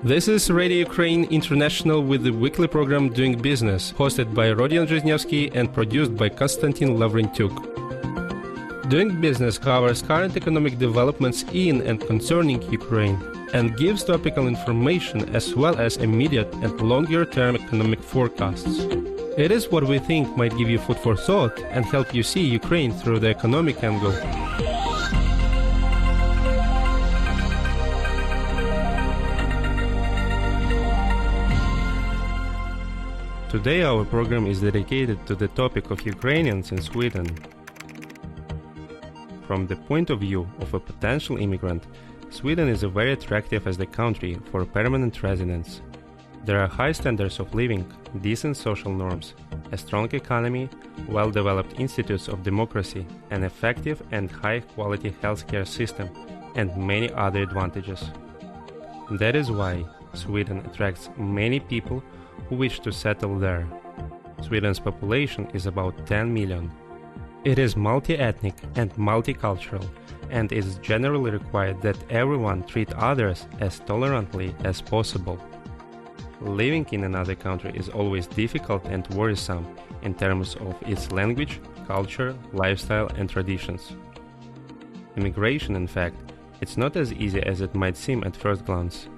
This is Radio Ukraine International with the weekly program Doing Business, hosted by Rodion Zhizhnevsky and produced by Konstantin Lavrentyuk. Doing Business covers current economic developments in and concerning Ukraine and gives topical information as well as immediate and longer-term economic forecasts. It is what we think might give you food for thought and help you see Ukraine through the economic angle. Today our program is dedicated to the topic of Ukrainians in Sweden. From the point of view of a potential immigrant, Sweden is very attractive as the country for permanent residents. There are high standards of living, decent social norms, a strong economy, well-developed institutes of democracy, an effective and high-quality healthcare system, and many other advantages. That is why Sweden attracts many people who wish to settle there. Sweden's population is about 10 million. It is multi-ethnic and multicultural, and it is generally required that everyone treat others as tolerantly as possible. Living in another country is always difficult and worrisome in terms of its language, culture, lifestyle, and traditions. Immigration, in fact, it's not as easy as it might seem at first glance.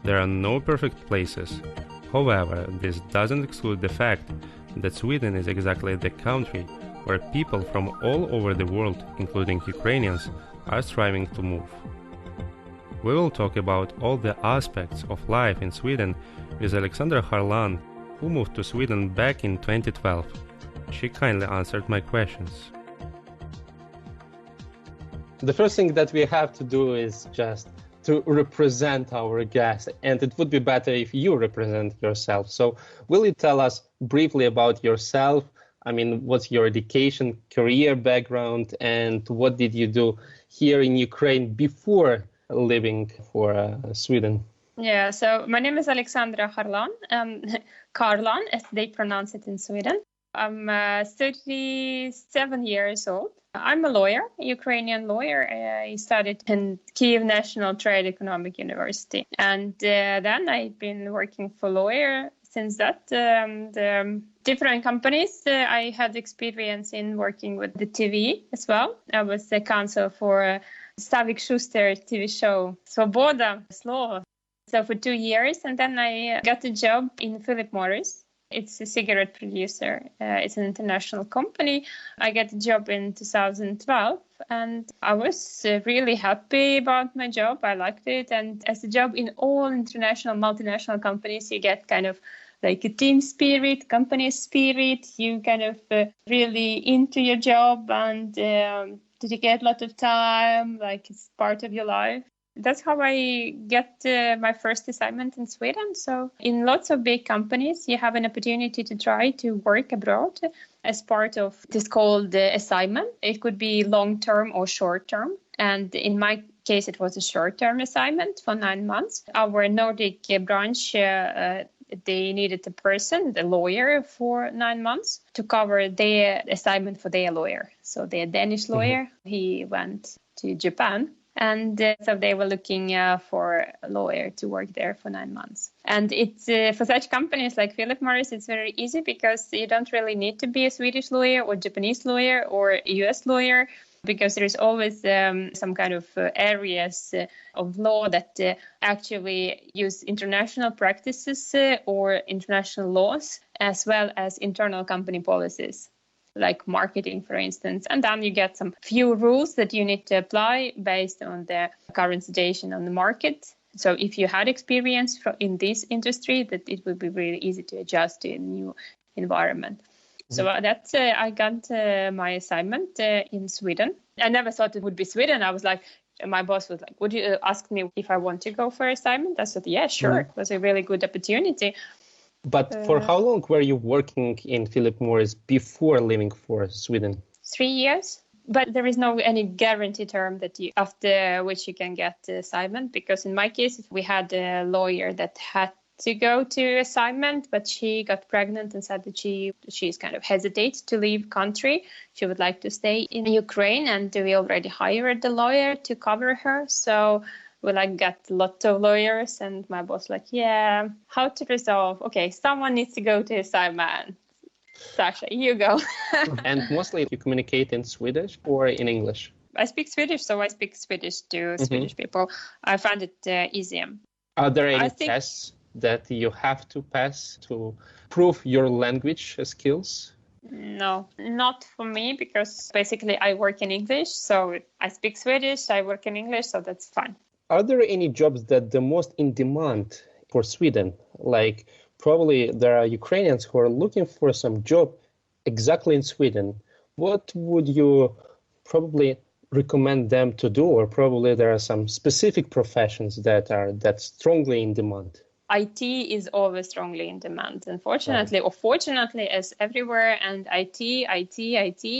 There are no perfect places. However, this doesn't exclude the fact that Sweden is exactly the country where people from all over the world, including Ukrainians, are striving to move. We will talk about all the aspects of life in Sweden with Oleksandra Kharlan, who moved to Sweden back in 2012. She kindly answered my questions. The first thing that we have to do is just to represent our guest, and it would be better if you represent yourself. So will you tell us briefly about yourself? I mean, what's your education, career background, and what did you do here in Ukraine before living for Sweden? Yeah, so my name is Oleksandra Kharlan, Kharlan, as they pronounce it in Sweden. I'm 37 years old. I'm a lawyer, a Ukrainian lawyer. I studied in Kyiv National Trade Economic University. And then I've been working for lawyer since that. The different companies, I had experience in working with the TV as well. I was the counsel for Stavik Schuster TV show, Svoboda, Slovo. So for 2 years, and then I got a job in Philip Morris. It's a cigarette producer. It's an international company. I got a job in 2012, and I was really happy about my job. I liked it. And as a job in all international, multinational companies, you get kind of like a team spirit, company spirit. You kind of really into your job and dedicate a lot of time, like it's part of your life. That's how I get my first assignment in Sweden. So in lots of big companies, you have an opportunity to try to work abroad as part of this called assignment. It could be long-term or short-term. And in my case, it was a short-term assignment for 9 months. Our Nordic branch, they needed a person, the lawyer, for 9 months to cover their assignment for their lawyer. So their Danish lawyer, he went to Japan. And so they were looking for a lawyer to work there for 9 months. And it's for such companies like Philip Morris, it's very easy because you don't really need to be a Swedish lawyer or Japanese lawyer or a US lawyer, because there's always some kind of areas of law that actually use international practices or international laws, as well as internal company policies, like marketing, for instance. And then you get some few rules that you need to apply based on the current situation on the market. So if you had experience in this industry, that it would be really easy to adjust to a new environment. So that's I got my assignment in Sweden. I never thought it would be Sweden. I was like, my boss was like, would you ask me if I want to go for assignment? I said, yeah, sure. It was a really good opportunity. But for how long were you working in Philip Morris before leaving for Sweden? 3 years. But there is no any guarantee term that you after which you can get the assignment, because in my case, we had a lawyer that had to go to assignment, but she got pregnant and said that she's kind of hesitate to leave country. She would like to stay in Ukraine, and we already hired the lawyer to cover her. So we like got lots of lawyers, and my boss like, yeah, how to resolve? Okay, someone needs to go to assignment. Sasha, you go. And mostly you communicate in Swedish or in English? I speak Swedish, so I speak Swedish to Swedish people. I find it easier. Are there any tests that you have to pass to prove your language skills? No, not for me, because basically I work in English, so I speak Swedish, I work in English, so that's fine. Are there any jobs that the most in demand for Sweden? Like probably there are Ukrainians who are looking for some job exactly in Sweden. What would you probably recommend them to do? Or probably there are some specific professions that are strongly in demand? IT is always strongly in demand, unfortunately, or fortunately, as everywhere, and IT,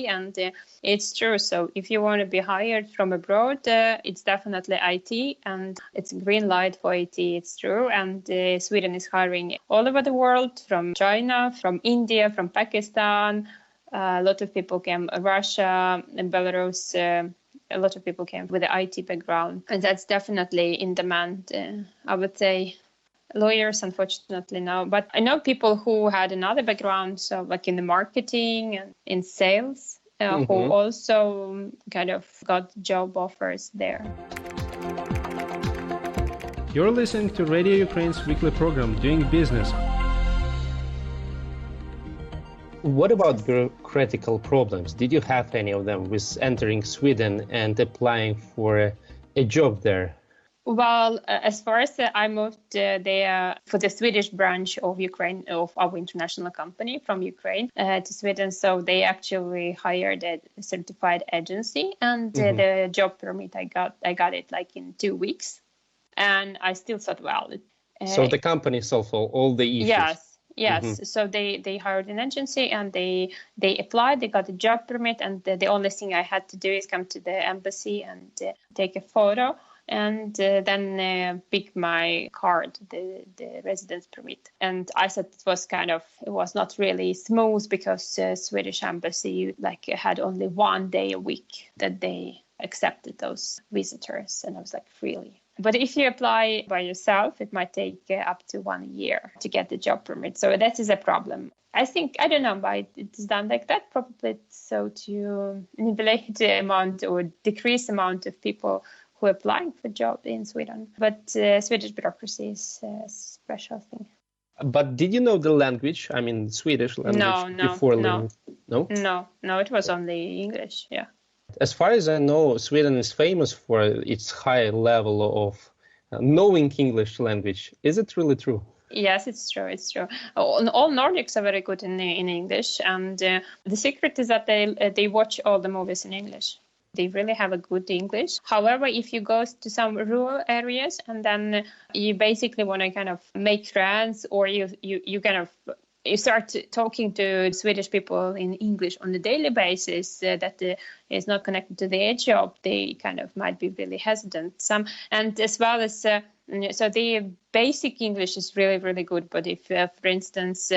and it's true. So if you want to be hired from abroad, it's definitely IT, and it's a green light for IT, it's true. And Sweden is hiring all over the world, from China, from India, from Pakistan. A lot of people came, Russia and Belarus. A lot of people came with the IT background, and that's definitely in demand, I would say. Lawyers, unfortunately, no. But I know people who had another background, so like in the marketing and in sales, who also kind of got job offers there. You're listening to Radio Ukraine's weekly program, Doing Business. What about bureaucratical problems? Did you have any of them with entering Sweden and applying for a job there? Well, as far as I moved there for the Swedish branch of Ukraine, of our international company from Ukraine to Sweden. So they actually hired a certified agency, and the job permit I got it like in 2 weeks, and I still thought, well. So the company solved all the issues. Yes. So they hired an agency, and they applied. They got a job permit, and the only thing I had to do is come to the embassy and take a photo. And then pick my card, the residence permit. And I thought it was not really smooth, because Swedish embassy had only 1 day a week that they accepted those visitors. And I was like, really? But if you apply by yourself, it might take up to 1 year to get the job permit. So that is a problem. I don't know why it's done like that. Probably so to nivellate the amount or decrease the amount of people who are applying for job in Sweden. But Swedish bureaucracy is a special thing. But did you know the language? I mean, Swedish language before leaving? No, it was only English, yeah. As far as I know, Sweden is famous for its high level of knowing English language. Is it really true? Yes, it's true. All Nordics are very good in English, and the secret is that they watch all the movies in English. They really have a good English. However, if you go to some rural areas and then you basically want to kind of make friends, or you start talking to Swedish people in English on a daily basis that is not connected to their job, they kind of might be really hesitant. And as well as so the basic English is really, really good. But if, for instance,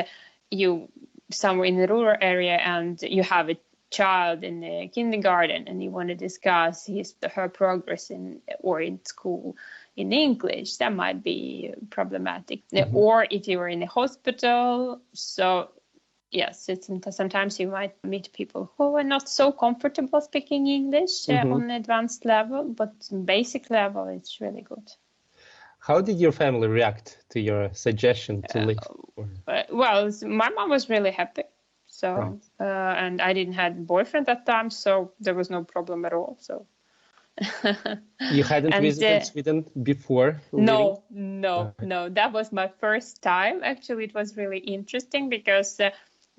you somewhere in the rural area and you have a child in the kindergarten and you want to discuss her progress in school in English, that might be problematic. Or if you are in a hospital, so yes, sometimes you might meet people who are not so comfortable speaking English on an advanced level, but basic level it's really good. How did your family react to your suggestion to leave? Well, my mom was really happy. So, right. And I didn't have a boyfriend at that time, so there was no problem at all. So, you hadn't visited Sweden before? No. That was my first time. Actually, it was really interesting because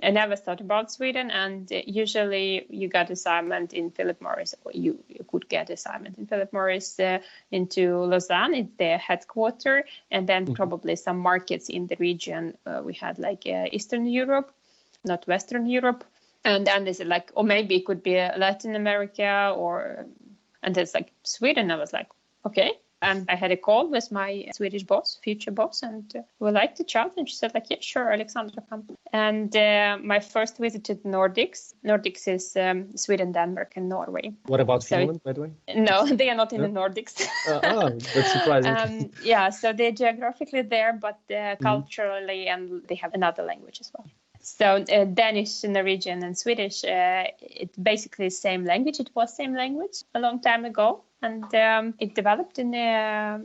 I never thought about Sweden, and usually you got assignment in Philip Morris, or you could get assignment in Philip Morris into Lausanne, it's their headquarters, and then probably some markets in the region. We had like Eastern Europe, not Western Europe, and then they said like, or maybe it could be Latin America, and it's like Sweden. I was like, okay, And I had a call with my Swedish boss, future boss, and we liked each other. And she said, like, yeah, sure, Oleksandra, come. And my first visit to the Nordics. Nordics is Sweden, Denmark, and Norway. What about Finland, by the way? No, they are not in the Nordics. That's surprising. So they're geographically there, but culturally, and they have another language as well. So Danish, Norwegian, and Swedish, it's basically the same language. It was same language a long time ago. And it developed in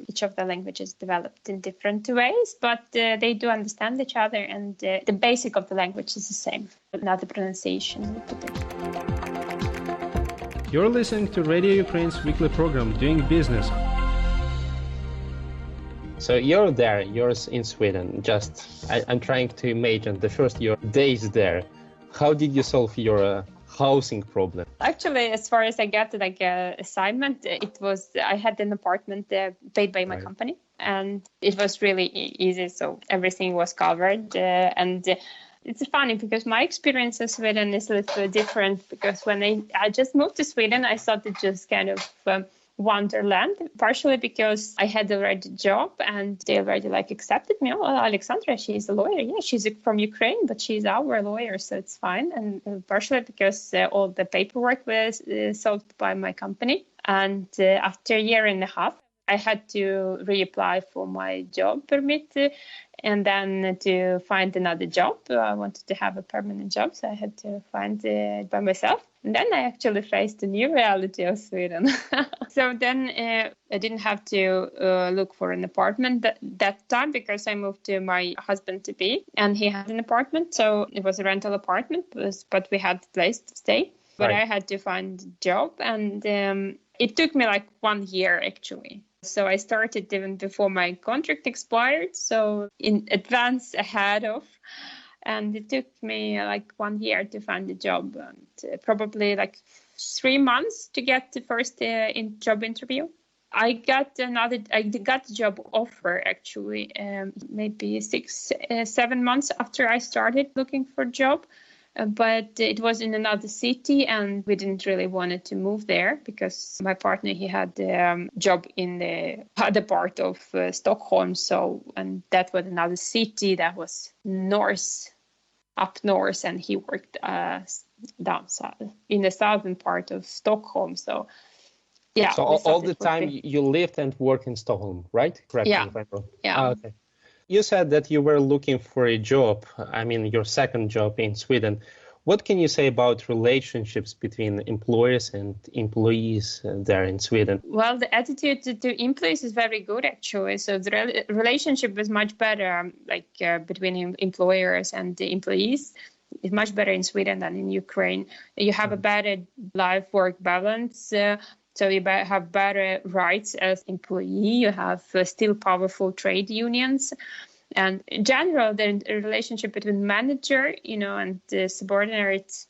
each of the languages developed in different ways, but they do understand each other, and the basic of the language is the same, but not the pronunciation. You're listening to Radio Ukraine's weekly program, Doing Business. So you're there, you're in Sweden. I'm trying to imagine the first your days there. How did you solve your housing problem? Actually, as far as I got assignment, it was I had an apartment paid by my company, and it was really easy. So everything was covered, and it's funny because my experience in Sweden is a little bit different. Because when I just moved to Sweden, I thought it just kind of wonderland, partially because I had already a job and they already accepted me. Oh, Oleksandra, she's a lawyer. Yeah, she's from Ukraine, but she's our lawyer, so it's fine. And partially because all the paperwork was solved by my company. And after a year and a half, I had to reapply for my job permit and then to find another job. I wanted to have a permanent job, so I had to find it by myself. And then I actually faced the new reality of Sweden. So then I didn't have to look for an apartment that time because I moved to my husband-to-be, and he had an apartment. So it was a rental apartment, but we had a place to stay. But I had to find a job, and it took me 1 year, actually. So I started even before my contract expired, so in advance ahead of. And it took me 1 year to find a job, and probably 3 months to get the first job interview. I got a job offer actually, maybe 6-7 months after I started looking for a job. But it was in another city, and we didn't really want to move there because my partner, he had a job in the other part of Stockholm. And that was another city that was up north, and he worked down south in the southern part of Stockholm. So, yeah. So all the time you lived and worked in Stockholm, right? Correct. Yeah. Yeah. Okay. You said that you were looking for a job, your second job in Sweden. What can you say about relationships between employers and employees there in Sweden? Well, the attitude to employees is very good, actually. So the relationship is much better, between employers and the employees. It's much better in Sweden than in Ukraine. You have a better life-work balance. So you have better rights as employee. You have still powerful trade unions. And in general, the relationship between manager, and the subordinates,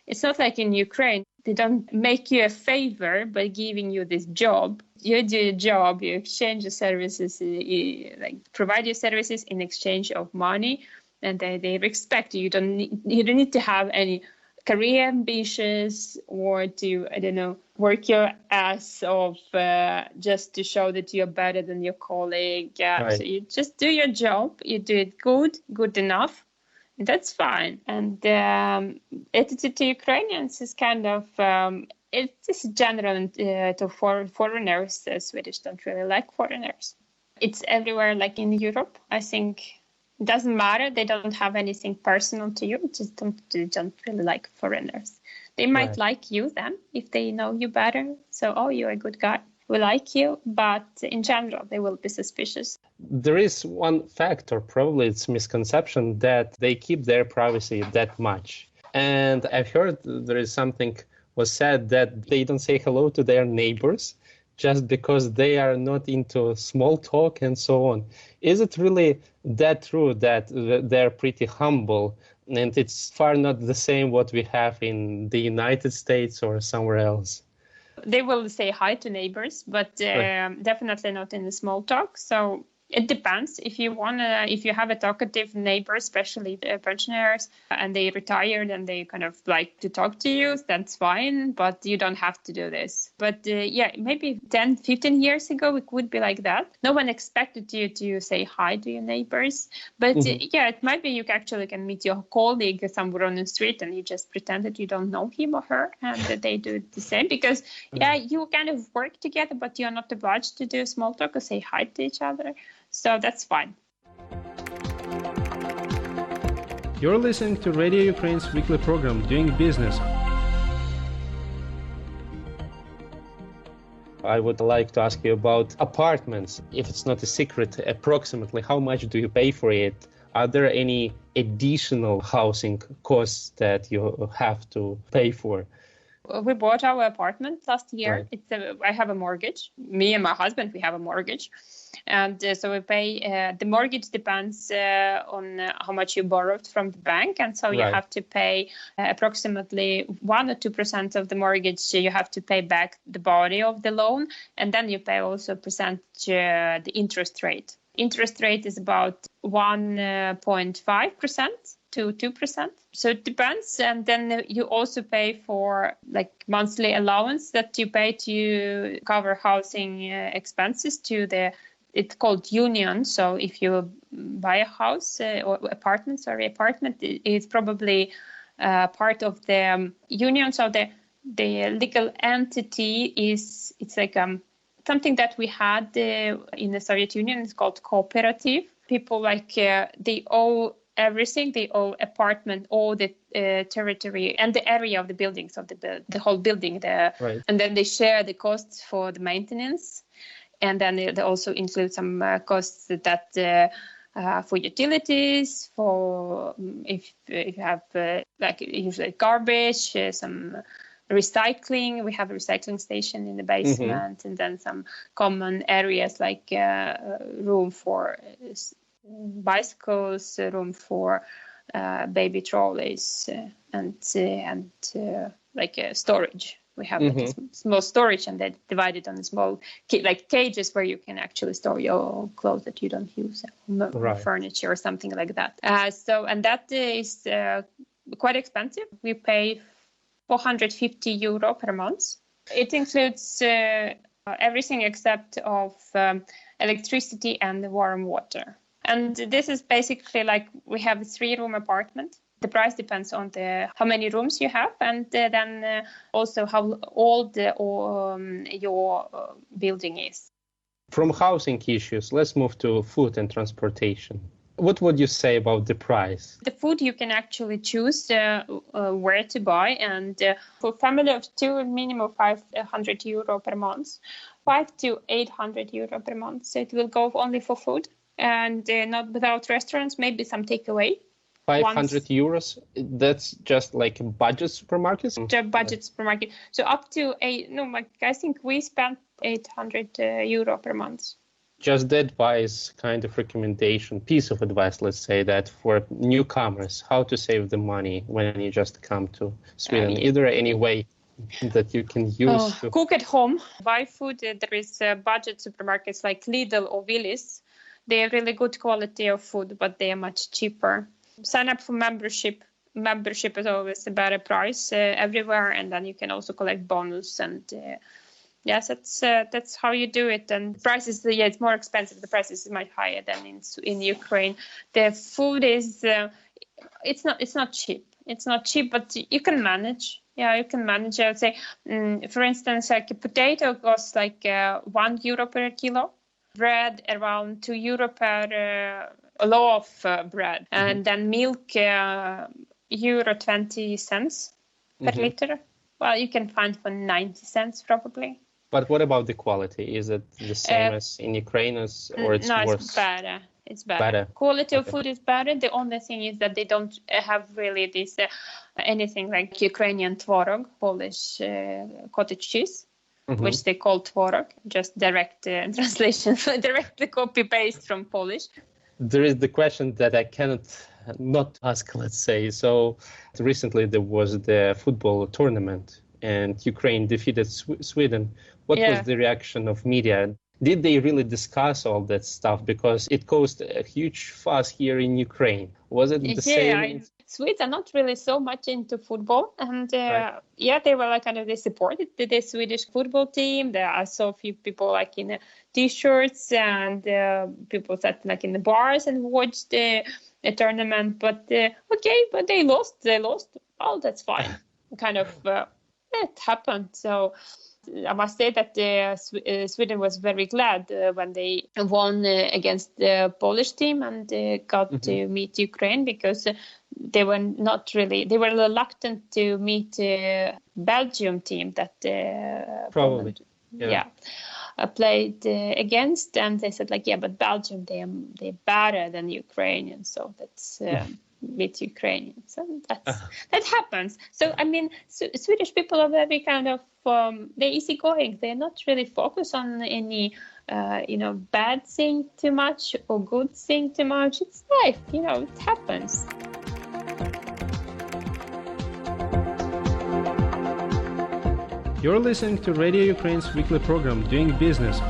it's not like in Ukraine. They don't make you a favor by giving you this job. You do your job, you exchange your services, provide your services in exchange of money, and they respect you. You don't need to have any career ambitions or to, work your ass off just to show that you're better than your colleague. Right. So you just do your job, you do it good enough, and that's fine. And attitude to Ukrainians is kind of, it's general to foreigners. Swedish don't really like foreigners. It's everywhere, like in Europe, I think. It doesn't matter. They don't have anything personal to you. Just don't really like foreigners. They might like you then if they know you better. So, you're a good guy. We like you. But in general, they will be suspicious. There is one factor, probably it's misconception, that they keep their privacy that much. And I've heard there is something was said that they don't say hello to their neighbors just because they are not into small talk and so on. Is it really that true that they're pretty humble and it's far not the same what we have in the United States or somewhere else? They will say hi to neighbors, but definitely not in the small talk. So It depends. If you have a talkative neighbor, especially pensioners, and they retired and they kind of like to talk to you, that's fine, but you don't have to do this. But maybe 10, 15 years ago, it would be like that. No one expected you to say hi to your neighbors. But it might be you actually can meet your colleague somewhere on the street and you just pretend that you don't know him or her, and that they do the same. Because, you kind of work together, but you're not obliged to do small talk or say hi to each other. So that's fine. You're listening to Radio Ukraine's weekly program, Doing Business. I would like to ask you about apartments. If it's not a secret, approximately how much do you pay for it? Are there any additional housing costs that you have to pay for? We bought our apartment last year. Right. I have a mortgage. Me and my husband, we have a mortgage. And so we pay, the mortgage depends on how much you borrowed from the bank. And so you have to pay approximately 1 or 2% of the mortgage. You have to pay back the body of the loan. And then you pay also the interest rate. Interest rate is about 1.5% to 2%. So it depends. And then you also pay for like monthly allowance that you pay to cover housing expenses to it's called union. So if you buy a house or apartment, it's probably part of the union. So the legal entity it's like something that we had in the Soviet Union. It's called cooperative. People they owe everything. They owe apartment, all the territory and the area of the buildings of the whole building there. Right. And then they share the costs for the maintenance. And then they also include some costs that for utilities, for if you have usually garbage, some recycling. We have a recycling station in the basement, and then some common areas like room for bicycles, room for baby trolleys, and storage. We have a small storage, and they divide it on small cages where you can actually store your clothes that you don't use, furniture or something like that. And that is quite expensive. We pay €450 per month. It includes everything except of electricity and warm water. And this is basically we have a 3-room apartment. The price depends on how many rooms you have, and then also how old your building is. From housing issues, let's move to food and transportation. What would you say about the price? The food you can actually choose where to buy, and for family of 2, minimum €500 per month, €500 to €800 per month. So it will go only for food, and not without restaurants, maybe some takeaway. €500? That's just like budget supermarkets? Just budget supermarket. So up to I think we spent €800 per month. Just the advice, kind of recommendation, piece of advice, let's say that for newcomers, how to save the money when you just come to Sweden. Is there any way that you can use to cook at home, buy food? There is budget supermarkets like Lidl or Willys. They have really good quality of food, but they are much cheaper. Sign up for membership. Membership is always a better price everywhere, and then you can also collect bonus. And yes, that's how you do it. And prices, it's more expensive. The prices is much higher than in Ukraine. The food is it's not cheap. It's not cheap, but you can manage. Yeah, you can manage. I would say, for instance, like a potato costs €1 per kilo. Bread around €2 per loaf of bread, and then milk €0.20 per liter. Well, you can find for 90 cents probably. But what about the quality? Is it the same as in Ukraine, or it's worse? No, it's better. It's better. Quality of food is better. The only thing is that they don't have really this anything like Ukrainian tvorog, Polish cottage cheese. Which they call tvorog, just direct translation, directly copy-paste from Polish. There is the question that I cannot not ask, let's say. So recently there was the football tournament and Ukraine defeated Sweden. What was the reaction of media? Did they really discuss all that stuff? Because it caused a huge fuss here in Ukraine. Was it the same? Swedes are not really so much into football, and right. they were they supported the Swedish football team. I saw a few people in t-shirts, and people sat in the bars and watched the tournament. But but they lost. Oh, that's fine. It happened. So I must say that Sweden was very glad when they won against the Polish team and got to meet Ukraine, because they were reluctant to meet the Belgium team that probably played against, and they said but Belgium, they're better than Ukrainians, so that's meet Ukrainians, and that happens. So Swedish people are very they're easygoing. They're not really focused on any bad thing too much or good thing too much. It's life, it happens. You're listening to Radio Ukraine's weekly program, Doing Business.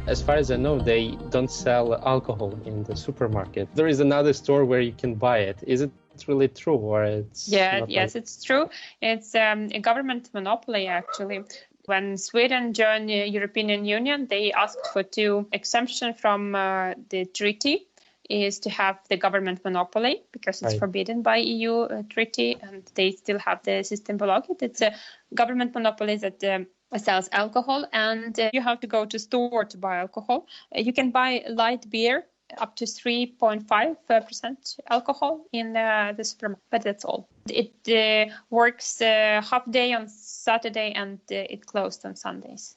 As far as I know, they don't sell alcohol in the supermarket. There is another store where you can buy it. Is it really true, or it's it's true. It's a government monopoly, actually. When Sweden joined the European Union, they asked for 2 exemptions from the treaty, is to have the government monopoly, because it's forbidden by EU treaty, and they still have the Systembolaget. It's a government monopoly that sells alcohol, and you have to go to store to buy alcohol. You can buy light beer up to 3.5% alcohol in the supermarket, but that's all. It works half day on Saturday, and it closed on Sundays.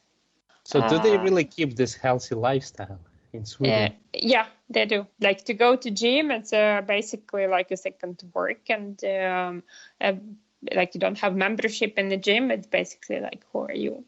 So do they really keep this healthy lifestyle in Sweden? Yeah, they do. To go to gym, it's basically like a second work, and you don't have membership in the gym. It's basically who are you?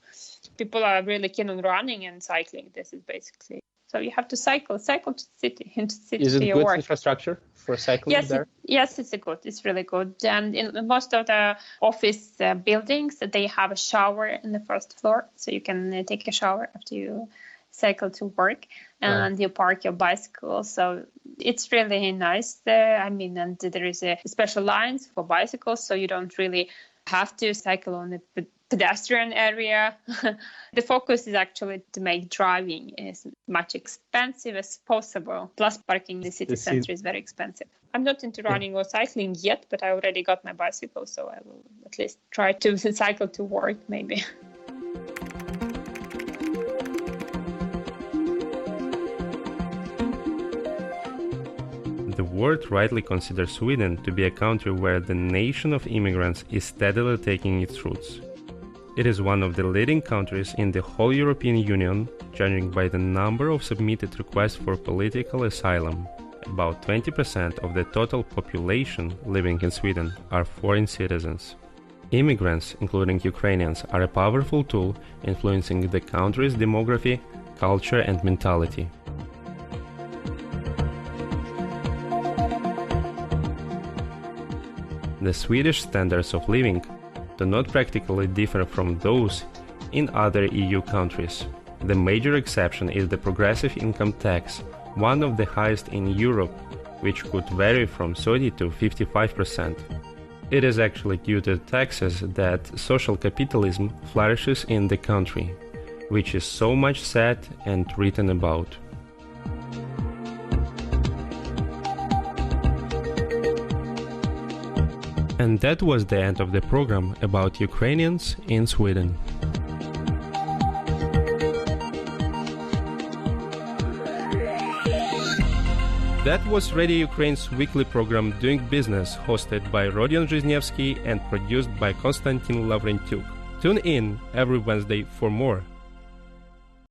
People are really keen on running and cycling. This is basically, so you have to cycle to city, into city. Is it to your good work. Infrastructure for cycling there? Yes, it's really good. And in most of the office buildings, they have a shower in the first floor, so you can take a shower after you cycle to work, and you park your bicycle. So it's really nice there. And there is a special lines for bicycles, so you don't really have to cycle on the pedestrian area. The focus is actually to make driving as much expensive as possible. Plus, parking in the city center is very expensive. I'm not into running or cycling yet, but I already got my bicycle, so I will at least try to cycle to work, maybe. The world rightly considers Sweden to be a country where the nation of immigrants is steadily taking its roots. It is one of the leading countries in the whole European Union, judging by the number of submitted requests for political asylum. About 20% of the total population living in Sweden are foreign citizens. Immigrants, including Ukrainians, are a powerful tool influencing the country's demography, culture, and mentality. The Swedish standards of living do not practically differ from those in other EU countries. The major exception is the progressive income tax, one of the highest in Europe, which could vary from 30 to 55%. It is actually due to taxes that social capitalism flourishes in the country, which is so much said and written about. And that was the end of the program about Ukrainians in Sweden. That was Radio Ukraine's weekly program Doing Business, hosted by Rodion Zhiznievsky and produced by Konstantin Lavrentyuk. Tune in every Wednesday for more.